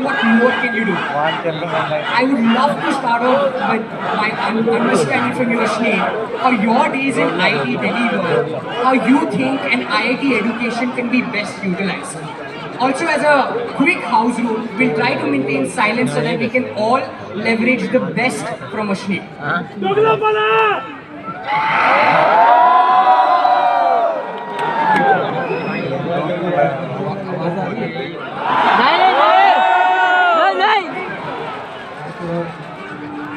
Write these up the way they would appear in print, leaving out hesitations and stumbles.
what more can you do? I would love to start off with my understanding from your Sneha, how your days in IIT Delhi were, how you think an IIT education can be best utilized. Also, as a quick house rule, we'll try to maintain silence so that we can all leverage the best from Ashneep.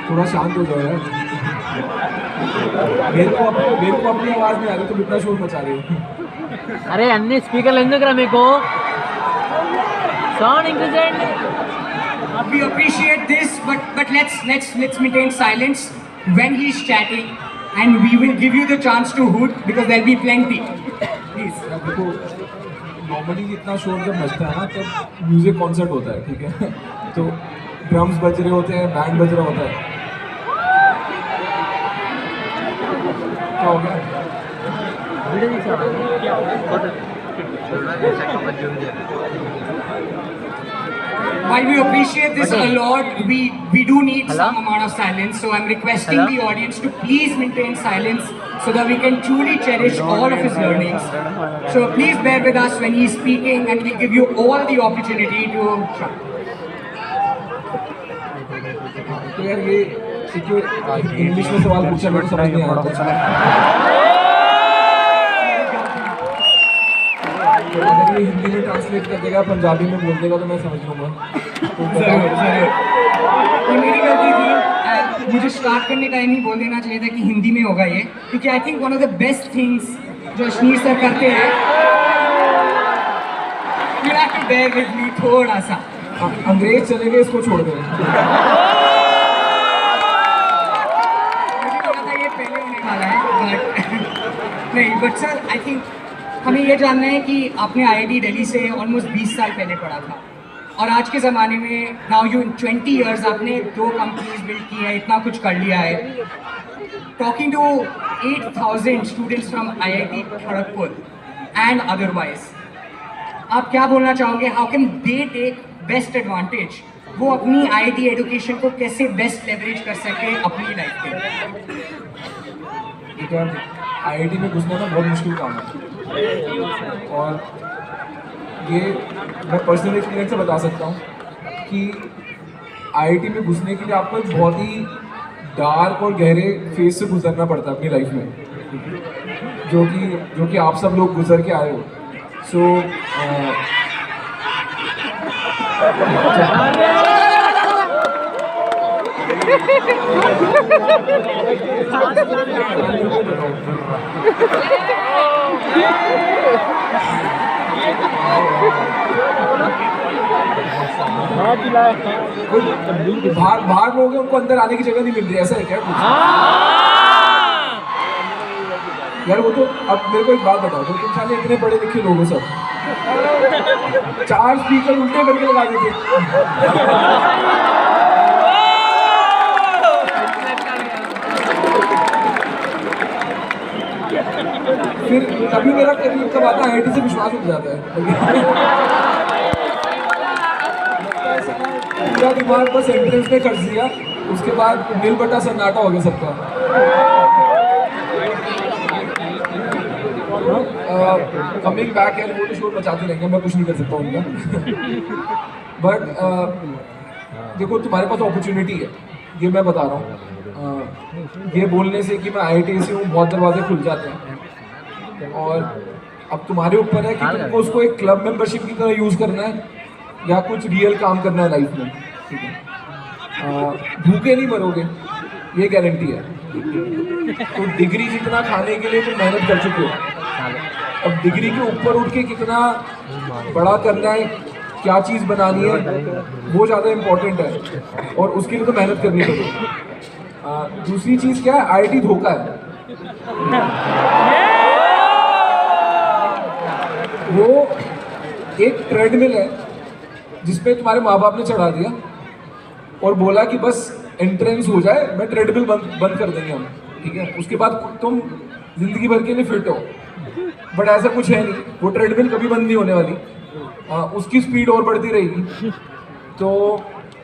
थोड़ा शांत हो जाओ यार। मेरे को अपनी आवाज नहीं आ रही, तुम इतना शोर मचा रहे हो। अरे अन्य स्पीकर लेने का मेरे को sound increase. We appreciate this, but let's maintain silence when he's chatting, and we will give you the chance to hoot because there'll be plenty. Please. देखो, नॉर्मली इतना शोर जब मचता है ना तब म्यूजिक कॉन्सर्ट होता है, ठीक है? तो ड्रम्स बज रहे होते हैं, बैंड बज रहा होता है। क्या हो गया? While we appreciate this a lot, we do need some amount of silence. So I'm requesting the audience to please maintain silence so that we can truly cherish all of his learnings. So please bear with us when he's speaking, and we'll give you all the opportunity to. तो यार ये English में सवाल पूछा, मेरे को समझ नहीं आ रहा। अगर ये हिंदी में ट्रांसलेट कर देगा, पंजाबी में बोल देगा तो मैं समझ लूँगा। ये मेरी गलती थी, मुझे स्टार्ट करने टाइम ही बोल देना चाहिए था कि हिंदी में होगा ये, क्योंकि I think one of the best things जो अश्नीर सर करते हैं, you have to bear with me थोड़ा सा। अंग्रेज चले गए, इसको छोड़ दें। मुझे लगा था ये पहले होने वाला है, बट नहीं। बट सर, आई थिंक हमें ये जानना है कि आपने IIT दिल्ली से ऑलमोस्ट 20 साल पहले पढ़ा था, और आज के ज़माने में नाउ यू इन 20 ईयर्स आपने 2 कंपनीज बिल्ड की है, इतना कुछ कर लिया है। Talking to 8,000 students from IIT Kharagpur and otherwise, आप क्या बोलना चाहोगे? How can they take best advantage? वो अपनी IIT एजुकेशन को कैसे बेस्ट लेवरेज कर सके अपनी लाइफ में? IIT में घुसना ना बहुत मुश्किल काम है, और ये मैं पर्सनल एक्सपीरियंस से बता सकता हूँ कि IIT में घुसने के लिए आपको एक बहुत ही डार्क और गहरे फेज से गुजरना पड़ता है अपनी लाइफ में, जो कि आप सब लोग गुजर के आए हो। सो बाहर लोग हैं, उनको अंदर आने की जगह नहीं मिल रही, ऐसा है क्या कुछ? यार वो तो, अब मेरे को एक बात बताओ, तो तुम साले इतने पढ़े लिखे लोग हो सब, 4 स्पीकर उल्टे करके लगा देते। फिर तभी मेरा करीब कब आता है, IIT से विश्वास उठ जाता है। पूरा दिमाग बस एंट्रेंस में कर दिया, उसके बाद नील बटा सन्नाटा हो गया सबका। कमिंग बैक है, वो तो शोर मचाते रहेंगे, मैं कुछ नहीं कर सकता उनका। बट देखो, तुम्हारे पास अपॉर्चुनिटी है, ये मैं बता रहा हूँ। ये बोलने से कि मैं IIT से हूँ, बहुत दरवाजे खुल जाते हैं, और अब तुम्हारे ऊपर है कि तुमको उसको एक क्लब मेंबरशिप की तरह यूज़ करना है या कुछ रियल काम करना है लाइफ में, ठीक है? भूखे नहीं मरोगे, ये गारंटी है। तो डिग्री जितना खाने के लिए तुम मेहनत कर चुके हो, अब डिग्री के ऊपर उठ के कितना बड़ा करना है, क्या चीज़ बनानी है, वो ज़्यादा इम्पोर्टेंट है, और उसके लिए तो मेहनत करनी पड़ेगी। दूसरी चीज़ क्या है? IIT धोखा है। वो एक ट्रेडमिल है जिसपे तुम्हारे माँ बाप ने चढ़ा दिया और बोला कि बस एंट्रेंस हो जाए, मैं ट्रेडमिल बंद कर देंगे हम, ठीक है? उसके बाद तुम जिंदगी भर के लिए फिट हो। बट ऐसा कुछ है नहीं, वो ट्रेडमिल कभी बंद नहीं होने वाली। उसकी स्पीड और बढ़ती रहेगी। तो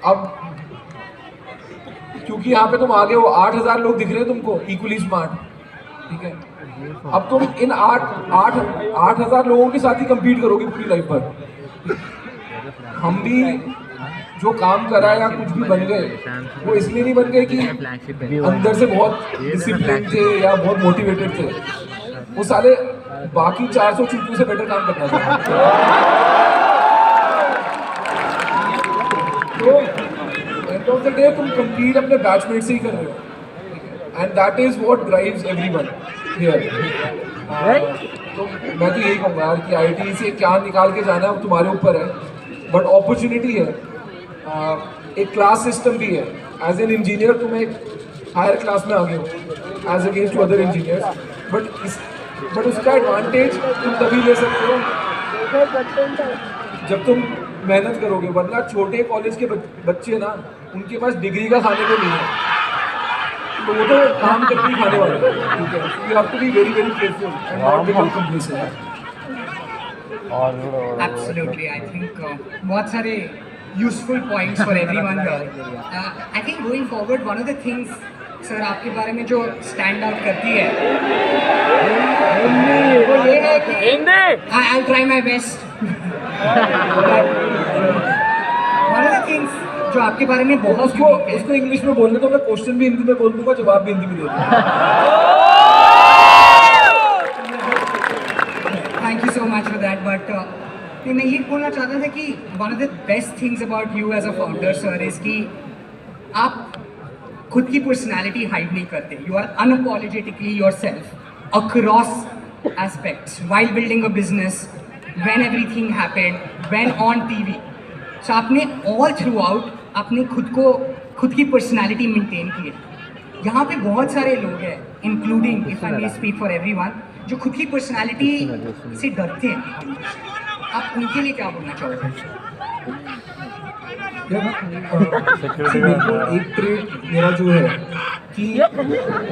अब क्योंकि यहाँ पे तुम आगे हो, 8,000 लोग दिख रहे हैं तुमको इक्वली स्मार्ट, ठीक है। अब तुम इन 8,000 लोगों के साथ ही compete करोगे पूरी लाइफ भर। हम भी जो काम करा या कुछ भी बन गए, वो इसलिए नहीं बन गए कि अंदर से बहुत डिसिप्लिन थे या बहुत मोटिवेटेड थे। वो साले बाकी 400 चूतियों से बेटर काम करना था। तो एंड ऑफ द डे तुम compete अपने बैचमेट से ही कर रहे हो, and that is what drives everyone here. तो मैं तो यही कहूँगा यार कि IIT से क्या निकाल के जाना है वो तुम्हारे ऊपर है, बट अपॉर्चुनिटी है। एक क्लास सिस्टम भी है। एज एन इंजीनियर तुम एक हायर क्लास में आ गए हो as against to other engineers, but उसका एडवांटेज तुम तभी ले सकते हो जब तुम मेहनत करोगे, वरना छोटे कॉलेज के बच्चे ना, उनके पास डिग्री का खाने को नहीं है, तो वो तो काम करके ही खाने वाले हैं, ठीक है। You have to be very very careful and not become complacent. Absolutely, I think बहुत सारे useful points for everyone here. I think going forward, one of the things sir आपके बारे में जो stand out करती है वो ये है कि I'll try my best. One of the things जो आपके बारे में बहुत उसको इंग्लिश में बोलने तो मैं क्वेश्चन भी हिंदी में बोल दूंगा, जवाब भी हिंदी में दे दूंगा। Thank you so much for that. But मैं ये बोलना चाहता था कि one of the best things about you as a founder, sir, is कि आप खुद की पर्सनालिटी हाइड नहीं करते. You are unapologetically yourself across aspects while building a business, when everything happened, when on TV. So आपने all throughout आपने खुद की पर्सनालिटी मेंटेन की है. यहाँ पे बहुत सारे लोग हैं, including if I may speak for everyone, जो खुद की पर्सनालिटी से डरते हैं. आप उनके लिए क्या बोलना चाहोगे? मेरे को एक ट्रेट मेरा जो है कि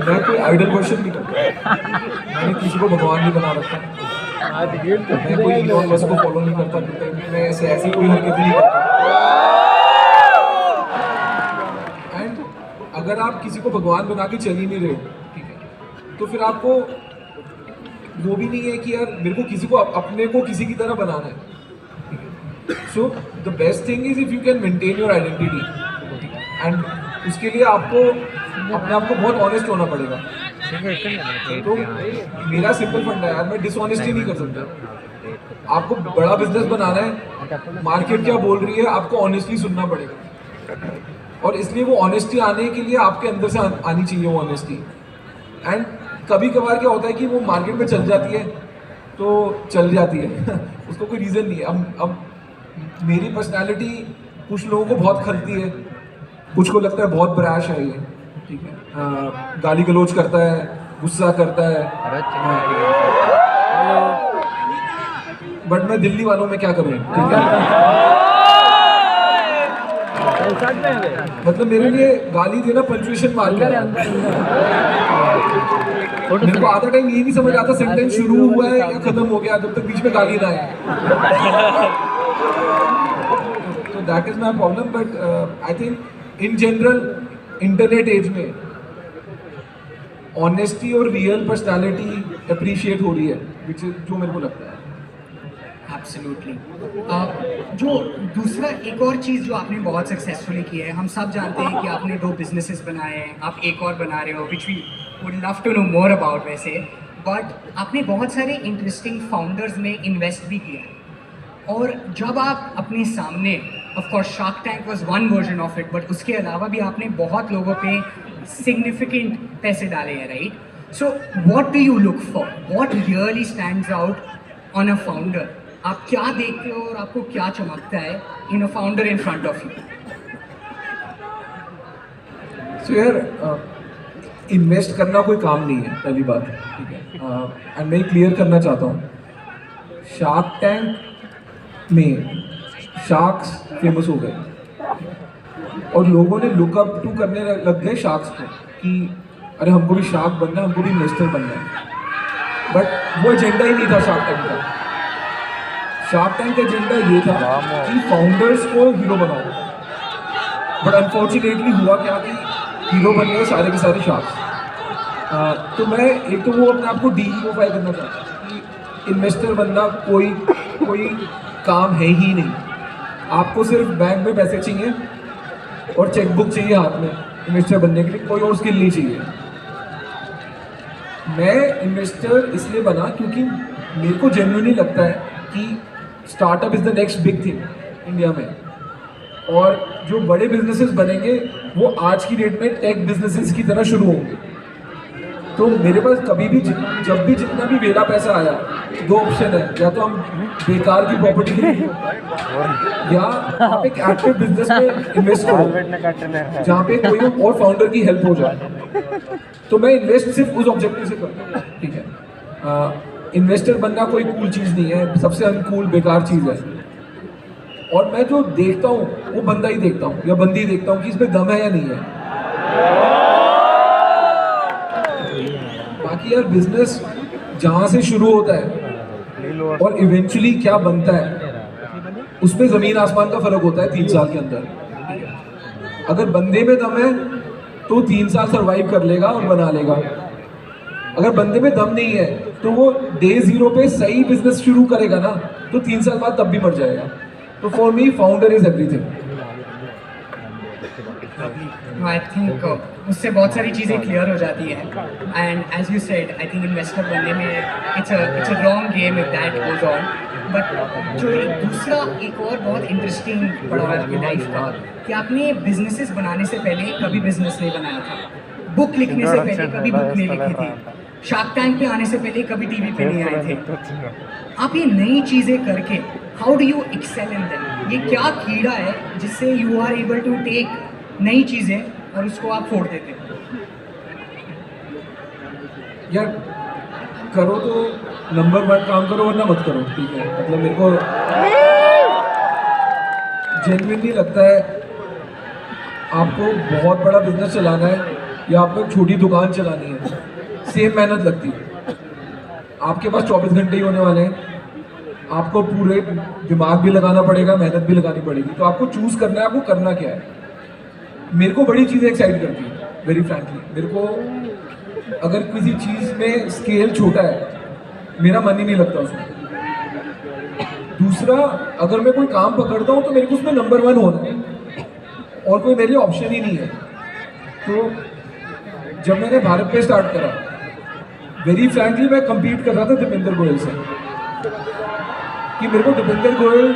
मैं कोई आइडल वर्शिप नहीं करता। मैंने किसी को भगवान नहीं बना रखा, मैं कोई इलॉन मस्क को फॉलो नहीं करता, मैं ऐसी कोई हरकत नहीं करता। एंड अगर आप किसी को भगवान बना के चल ही नहीं रहे, ठीक है, तो फिर आपको वो भी नहीं है कि यार मेरे को किसी को अपने को किसी की तरह बनाना है। So the best thing is if you can maintain your identity, and उसके लिए आपको अपने आप को बहुत ऑनेस्ट होना पड़ेगा। तो मेरा सिंपल फंडा है यार, मैं डिसऑनेस्टी नहीं कर सकता। आपको बड़ा बिजनेस बनाना है, मार्केट क्या बोल रही है आपको ऑनेस्टली सुनना पड़ेगा, और इसलिए वो ऑनेस्टी आने के लिए आपके अंदर से आनी चाहिए वो ऑनेस्टी। एंड कभी कभार क्या होता है कि वो मार्केट में चल जाती है तो चल जाती है उसको कोई रीज़न नहीं है। अब मेरी पर्सनालिटी कुछ लोगों को बहुत खलती है, कुछ को लगता है बहुत ब्रैश है ये, ठीक है, गाली गलौज करता है, गुस्सा करता है, बट मैं दिल्ली वालों में क्या करूँ, ठीक है। मतलब मेरे लिए गाली देना पंचुएशन मार के, मेरे को आधा टाइम ये नहीं समझ आता सेंटेंस शुरू हुआ है या खत्म हो गया जब तक बीच में गाली ना आए। तो that is my problem. But I think in general internet age में ऑनेस्टी और रियल पर्सनालिटी अप्रिशिएट हो रही है, विच इज जो मेरे को लगता है। एब्सोल्युटली। जो दूसरा एक और चीज़ जो आपने बहुत सक्सेसफुली की है, हम सब जानते हैं कि आपने 2 बिजनेसेस बनाए हैं, आप एक और बना रहे हो, which we would love to know more about वैसे, बट आपने बहुत सारे इंटरेस्टिंग फाउंडर्स में इन्वेस्ट भी किया है। और जब आप अपने सामने, of course shark tank was one version of it, but उसके अलावा भी आपने बहुत लोगों पे सिग्निफिकेंट पैसे डाले हैं, right? So what do you look for, what really stands out on a founder? आप क्या देखते हो और आपको क्या चमकता है in a founder in front of you? So यार, इन्वेस्ट करना कोई काम नहीं है, पहली बात, ठीक है। एंड मैं क्लियर करना चाहता हूँ, शार्क टैंक में शार्क्स फेमस हो गए और लोगों ने लुकअप टू करने लग गए शार्क्स को कि अरे हमको भी शार्क बनना है, हमको भी इन्वेस्टर बनना है। बट वो एजेंडा ही नहीं था शार्क टैंक का। शार्क टैंक का एजेंडा ये था कि फाउंडर्स को हीरो बनाओ, बट अनफॉर्चुनेटली हुआ क्या कि हीरो बन गए सारे के सारे शार्क्स। तो मैं एक तो वो अपने आप को डीइओफाई करना चाहता हूँ कि इन्वेस्टर बनना कोई काम है ही नहीं। आपको सिर्फ बैंक में पैसे चाहिए और चेकबुक चाहिए हाथ में इन्वेस्टर बनने के लिए, कोई और स्किल नहीं चाहिए। मैं इन्वेस्टर इसलिए बना क्योंकि मेरे को जेन्युइनली लगता है कि startup is the next big thing India में, और जो बड़े बिजनेसेस बनेंगे वो आज की डेट में टेक बिजनेसेस की तरह शुरू होंगे। तो मेरे पास कभी भी जब भी जितना भी वेला पैसा आया, दो ऑप्शन है, या तो हम बेकार की प्रॉपर्टी खरीदें या आप एक एक्टिव बिजनेस में इन्वेस्ट करो जहाँ पे कोई और फाउंडर की हेल्प हो जाए। तो मैं इन्वेस्ट सिर्फ उस ऑब्जेक्टिव से करता हूँ, ठीक है। इन्वेस्टर बनना कोई कूल चीज़ नहीं है, सबसे अनकूल बेकार चीज़ है। और मैं जो देखता हूँ वो बंदा ही देखता हूँ या बंदी देखता हूँ कि इसमें दम है या नहीं है। बाकी यार बिजनेस जहाँ से शुरू होता है और इवेंचुअली क्या बनता है उसमें ज़मीन आसमान का फ़र्क होता है 3 साल के अंदर। अगर बंदे में दम है तो 3 साल सर्वाइव कर लेगा और बना लेगा। अगर बंदे में दम नहीं है तो वो डे 0 पे सही बिजनेस शुरू करेगा ना, तो 3 साल बाद तब भी मर जाएगा। तो for me founder is everything. I think उससे बहुत सारी चीज़ें क्लियर हो जाती है। And as you said, I think investor बनने में it's a wrong game if that goes on. But जो एक दूसरा एक और बहुत इंटरेस्टिंग पड़ा हुआ है आपकी लाइफ का कि आपने बिजनेसेस बनाने से पहले कभी बिजनेस नहीं बनाया था, बुक लिखने से पहले कभी बुक नहीं लिखी थी, शार्क टैंक पे आने से पहले कभी टीवी पे नहीं आए थे। आप ये नई चीज़ें करके how do you excel in that? ये क्या कीड़ा है जिससे you are able to take नई चीज़ें और उसको आप फोड़ देते हैं? यार करो तो नंबर 1 काम करो वरना मत करो, ठीक है। मतलब मेरे को जेन्युइनली लगता है आपको बहुत बड़ा बिजनेस चलाना है या आपको एक छोटी दुकान चलानी है, सेम मेहनत लगती है। आपके पास 24 घंटे ही होने वाले हैं, आपको पूरे दिमाग भी लगाना पड़ेगा, मेहनत भी लगानी पड़ेगी। तो आपको चूज करना है आपको करना क्या है। मेरे को बड़ी चीज़ें एक्साइट करती है, वेरी फ्रैंकली। मेरे को अगर किसी चीज़ में स्केल छोटा है मेरा मन ही नहीं लगता उसमें। दूसरा, अगर मैं कोई काम पकड़ता हूँ तो मेरे को उसमें नंबर 1 होना है और कोई मेरे लिए ऑप्शन ही नहीं है। तो जब मैंने भारत पे स्टार्ट करा, वेरी फ्रैंकली मैं compete कर रहा था दीपेंद्र गोयल से कि मेरे को दीपेंद्र गोयल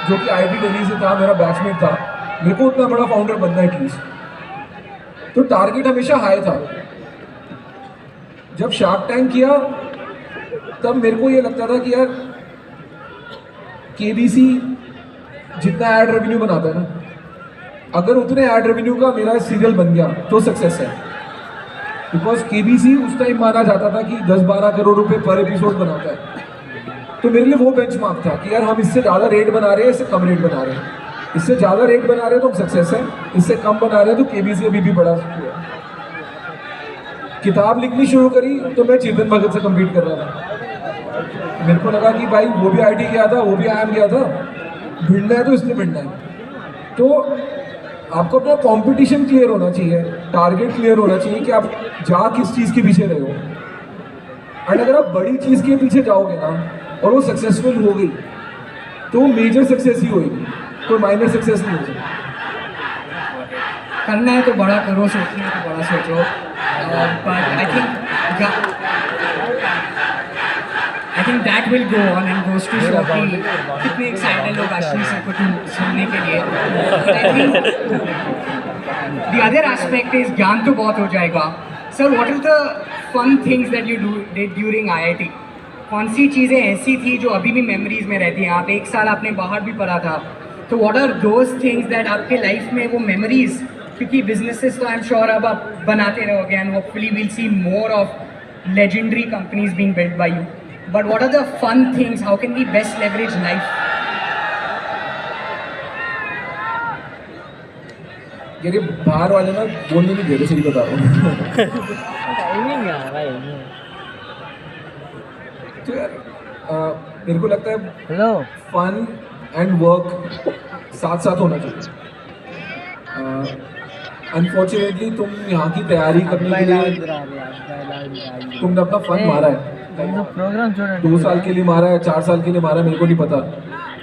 जो कि IIT दिल्ली से था, मेरा बैचमेट था, मेरे को उतना बड़ा फाउंडर बनना है एटलीस्ट। तो टारगेट हमेशा हाई था। जब शार्क टैंक किया तब मेरे को ये लगता था कि यार KBC जितना ऐड रेवेन्यू बनाता है ना, अगर उतने ऐड रेवेन्यू का मेरा सीरियल बन गया तो सक्सेस है। बिकॉज KBC उस टाइम माना जाता था कि 10-12 करोड़ रुपए पर एपिसोड बनाता है। तो मेरे लिए वो बेंचमार्क था कि यार हम इससे ज़्यादा रेट बना रहे हैं, इससे कम रेट बना रहे हैं। इससे ज़्यादा रेट बना रहे हैं तो हम सक्सेस है, इससे कम बना रहे हैं तो KBC अभी भी बड़ा हुआ। किताब लिखनी शुरू करी तो मैं चेतन भगत से कम्पीट कर रहा था। मेरे को लगा कि भाई वो भी IT गया था, वो भी IIM गया था, भिड़ना है तो इसलिए भिड़ना है। तो आपको अपना कंपटीशन क्लियर होना चाहिए, टारगेट क्लियर होना चाहिए कि आप जा किस चीज़ के पीछे रहे हो। एंड अगर आप बड़ी चीज़ के पीछे जाओगे ना और वो सक्सेसफुल हो गई तो मेजर सक्सेस ही होगी, कोई माइनर सक्सेस नहीं हो सकता। करना है तो बड़ा करो, सोचना है तो बड़ा सोचो। But I think that will go on and goes to show कि कितने एक्साइटेड लोग आशीष सर को सुनने के लिए। द अदर एस्पेक्ट इज ज्ञान तो बहुत हो जाएगा। Sir, what is the fun things that you did during IIT? कौन सी चीज़ें ऐसी थी जो अभी भी मेमोरीज में रहती हैं? आप 1 साल आपने बाहर भी पढ़ा था, तो what are those things that आपके लाइफ में वो मेमोरीज, क्योंकि बिजनेसेस तो आई एम श्योर अब आप बनाते रहोगे and hopefully will see more of legendary companies being built by you, but what are the fun things? How can we best leverage life? ये बाहर वाले ना बोलने नहीं दे रहे, सही बता रहा हूँ। टाइमिंग है भाई। तो यार मेरे को लगता है हेलो, फन एंड वर्क साथ साथ होना चाहिए। अनफॉर्चुनेटली तुम यहाँ की तैयारी करने के लिए तुमने अपना फन मारा है। प्रोग्राम 2 साल के लिए मारा है, 4 साल के लिए मारा है, मेरे को नहीं पता।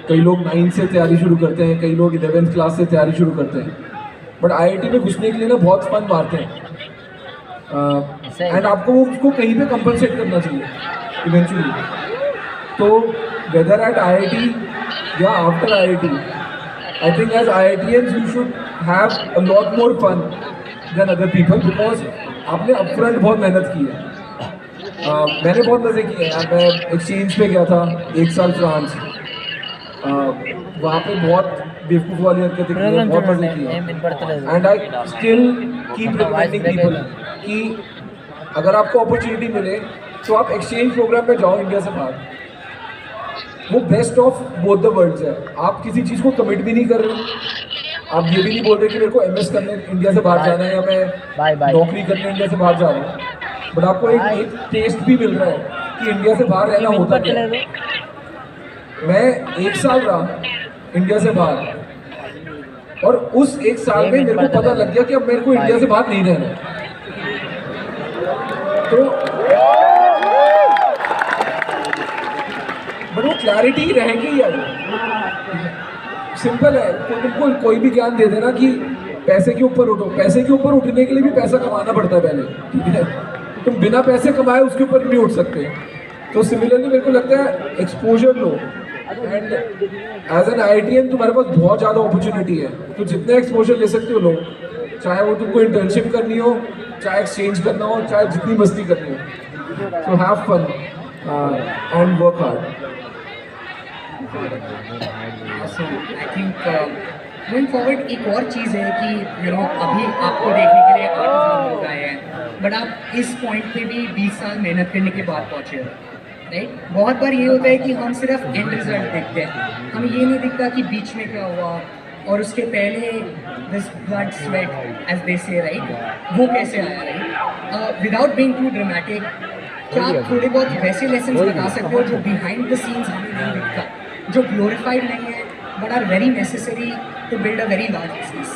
कई लोग 9 से तैयारी शुरू करते हैं, कई लोग 11th क्लास से तैयारी शुरू करते हैं, बट IIT में घुसने के लिए ना बहुत फन मारते हैं। एंड आपको उसको कहीं पे कंपनसेट करना चाहिए इवेंचुअली। तो वेदर एट IIT या after IIT, I think as IITians you should have a lot more fun than other people because आपने upfront बहुत मेहनत की है। मैंने बहुत मज़े किए हैं। मैं एक्सचेंज पे गया था 1 साल फ्रांस, वहाँ पे बहुत बेवकूफ़ वाली हरकतें की हैं, बहुत मज़े किए। And I still keep recommending people कि अगर आपको अपॉर्चुनिटी मिले तो आप एक्सचेंज प्रोग्राम में जाओ इंडिया से बाहर। वो best of both the worlds है। आप किसी चीज़ को कमिट भी नहीं कर रहे, आप ये भी नहीं बोल रहे कि मेरे को MS करने इंडिया से बाहर जाना है या मैं नौकरी करने इंडिया से बाहर जा रहा हूँ, बट आपको एक टेस्ट भी मिल रहा है कि इंडिया से बाहर रहना होता क्या है। मैं 1 साल रहा इंडिया से बाहर और उस 1 साल में मेरे को पता लग गया कि अब मेरे को इंडिया से बाहर नहीं रहना है। तो बट वो क्लैरिटी रहेगी यार। सिंपल है, तो तुमको कोई भी ज्ञान दे देना कि पैसे के ऊपर उठो, पैसे के ऊपर उठने के लिए भी पैसा कमाना पड़ता है पहले, ठीक है। तुम बिना पैसे कमाए उसके ऊपर नहीं उठ सकते। तो सिमिलरली मेरे को लगता है एक्सपोजर लो, एंड एज एन IITian तुम्हारे पास बहुत ज़्यादा अपॉर्चुनिटी है, तो जितने एक्सपोजर ले सकते हो लो, चाहे वो तुमको इंटर्नशिप करनी हो, चाहे एक्सचेंज करना हो, चाहे जितनी मस्ती करनी हो। So have fun and work hard. So I think going forward एक और चीज़ है कि अभी आपको देखने के लिए 8,000 लोग आए हैं, बट आप इस पॉइंट पे भी 20 साल मेहनत करने के बाद पहुँचे हो, राइट। बहुत बार ये होता है कि हम सिर्फ एंड रिजल्ट देखते हैं, हमें ये नहीं दिखता कि बीच में क्या हुआ और उसके पहले this blood sweat as they say, right, वो कैसे आया, right. Without being too dramatic, क्या आप थोड़े बहुत वैसे लेसन बता सकते हो जो बिहाइंड द सीन्स हमें नहीं दिखता, जो ग्लोरीफाइड नहीं है but are very necessary to build a very large business?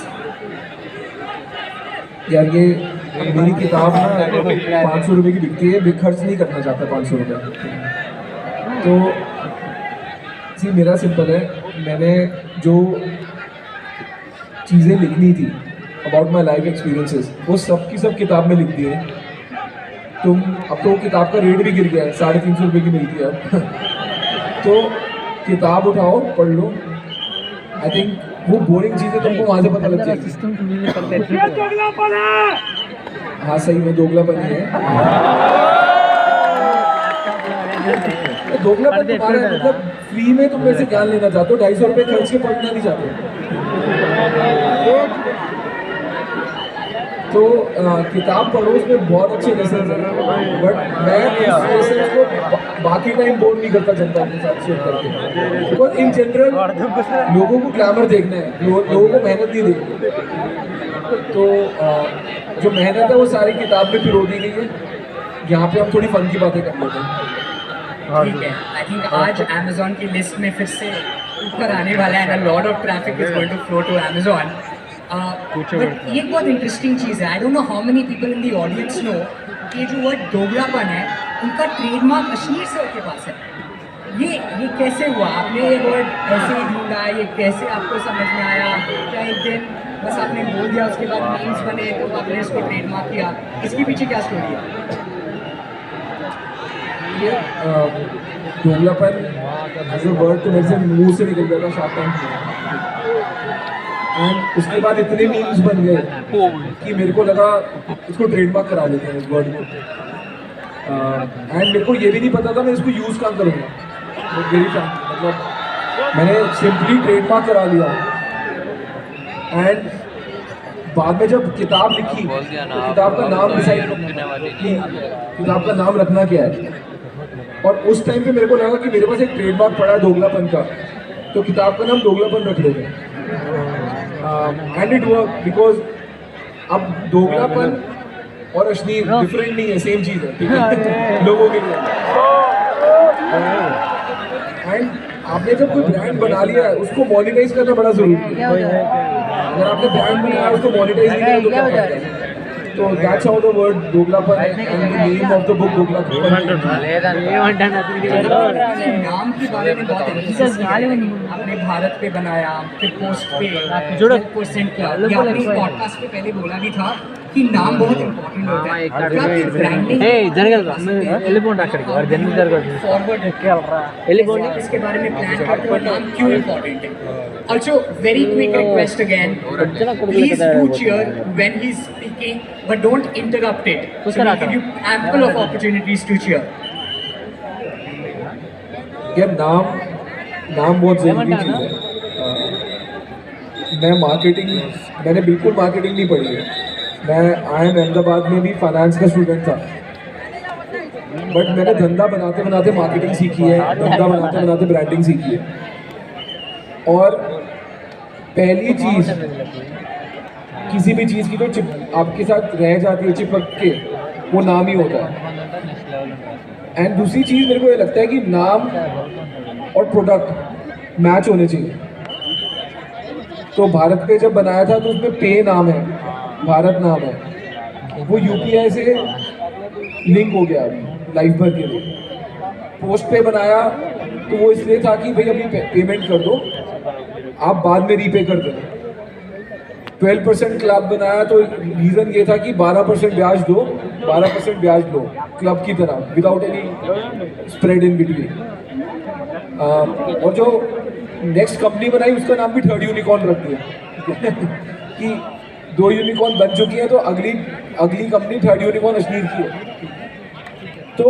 यार ये मेरी किताब ना 500 रुपये की बिकती है, खर्च नहीं करना चाहता 500 रुपये। तो सी मेरा सिंपल है, मैंने जो चीज़ें लिखनी थी अबाउट माई लाइफ एक्सपीरियंसेस वो सब की सब किताब में लिख दी है। तुम अब तो किताब का रेट भी गिर गया है, 350 रुपये की मिलती है अब। तो किताब उठाओ, पढ़ लो। आई थिंक वो बोरिंग चीज़ें तुमको वहाँ से पता लग जाएगी। हाँ सही में दोगलापन ही है। दोगलापन तुम्हारा है, मतलब फ्री में तुम मेरे से ज्ञान लेना चाहते हो, 250 रुपये खर्च के पढ़ना नहीं चाहते। तो किताब पढ़ो, उसमें बहुत अच्छे लेसन हैं, बट मैं इस लेसन को बाकी टाइम बोर्ड नहीं करता जनता के साथ शेयर करके, बिकॉज इन जनरल लोगों को ग्लैमर देखना है, लोगों को मेहनत नहीं देखनी। तो जो मेहनत है वो सारी किताब में पिरो दी गई है। यहाँ पे हम थोड़ी फन की बातें कर लेते हैं। ठीक है, आई थिंक आज अमेजोन की लिस्ट में फिर से ऊपर आने वाला है, lot of traffic is going to flow to Amazon. But ये बहुत इंटरेस्टिंग चीज़ है, I don't know how many people in the audience know कि जो वर्ड दोगलापन है उनका ट्रेडमार्क कश्मीर सर के पास है। ये कैसे हुआ? आपने ये वर्ड ऐसे ही ढूंढा, ये कैसे आपको समझ में आया? क्या एक दिन बस आपने बोल दिया, उसके बाद मीम्स बने तो आपने इसको ट्रेडमार्क किया? इसके पीछे क्या स्टोरी है? दोगलापन एज अ वर्ड तो मेरे से मुंह से निकल गया था शार्क टैंक में, एंड उसके बाद इतने मीम्स बन गए कि मेरे को लगा इसको ट्रेडमार्क करा देते हैं इस वर्ड को। एंड मेरे को ये भी नहीं पता था मैं इसको यूज़ कहाँ करूँगा, मतलब मैंने सिंपली ट्रेडमार्क करा लिया। एंड बाद में जब किताब लिखी तो किताब का नाम डिसाइड कि किताब का नाम रखना क्या है, और उस टाइम पे मेरे को लगा कि मेरे पास एक ट्रेडमार्क पड़ा है दोगलापन का, तो किताब का नाम दोगलापन रख लेते हैं। एंड इट वर्क, बिकॉज अब दोगलापन और अश्नीर डिफरेंट नहीं है, सेम चीज़ है, ठीक है लोगों के लिए। एंड आपने जब कोई ब्रांड बना लिया है उसको मोनेटाइज करना बड़ा ज़रूरी है। अगर आपने ब्रांड बनाया उसको मोनेटाइज नहीं किया तो क्या फायदा है? तो that's how the word doglapan and the name of the book Doglapan. नाम के बारे में बहुत आपने भारत पे बनाया, फिर पोस्ट पे 12% किया। ये आपने पॉडकास्ट पे पहले बोला भी था कि नाम बहुत इंपॉर्टेंट होता है। ब्रांडिंग फॉरवर्ड इसके बारे में प्लान करते हो, नाम क्यों इंपॉर्टेंट है? Also very quick request again, please do cheer when he's speaking but don't interrupt it, so we give you ample of opportunities to cheer. यार नाम बहुत ज़रूरी चीज़ है। मैंने बिल्कुल मार्केटिंग नहीं पढ़ी है। मैं IIM अहमदाबाद में भी फाइनेंस का स्टूडेंट था, बट मैंने धंधा बनाते बनाते मार्केटिंग सीखी है, धंधा बनाते बनाते ब्रांडिंग सीखी है। और पहली चीज़ किसी भी चीज़ की तो आपके साथ रह जाती है चिपक के, वो नाम ही होता है। एंड दूसरी चीज़ मेरे को ये लगता है कि नाम और प्रोडक्ट मैच होने चाहिए। तो भारत पे जब बनाया था तो उसमें पे नाम है, भारत नाम है, वो UPI से लिंक हो गया लाइफ भर के लिए। पोस्ट पे बनाया तो वो इसलिए था कि भाई अभी पेमेंट कर दो, आप बाद में रीपे कर देना। 12% क्लब बनाया तो रीज़न ये था कि 12% ब्याज दो, 12% ब्याज दो क्लब की तरह, without any spread in between. और जो नेक्स्ट कंपनी बनाई उसका नाम भी थर्ड यूनिकॉर्न रख दिया कि 2 यूनिकॉर्न बन चुकी हैं तो अगली कंपनी थर्ड यूनिकॉर्न अश्नीर की है। तो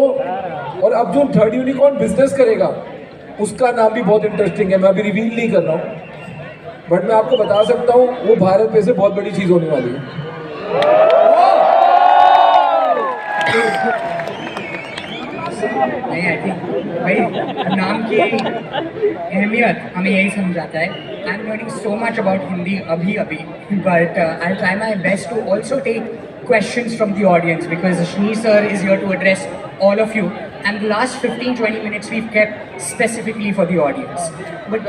और अब जो थर्ड यूनिकॉर्न बिजनेस करेगा उसका नाम भी बहुत इंटरेस्टिंग है। मैं अभी रिवील नहीं कर रहा हूँ, बट मैं आपको बता सकता हूँ वो भारत पे से बहुत बड़ी चीज़ होने वाली है। नहीं, आई थिंक भाई नाम की अहमियत हमें यही समझाता है। I am learning so much about Hindi अभी but I try my best to also take questions from the audience because Ashni sir is here to address all of you, and the last 15-20 minutes we've kept specifically for the audience. But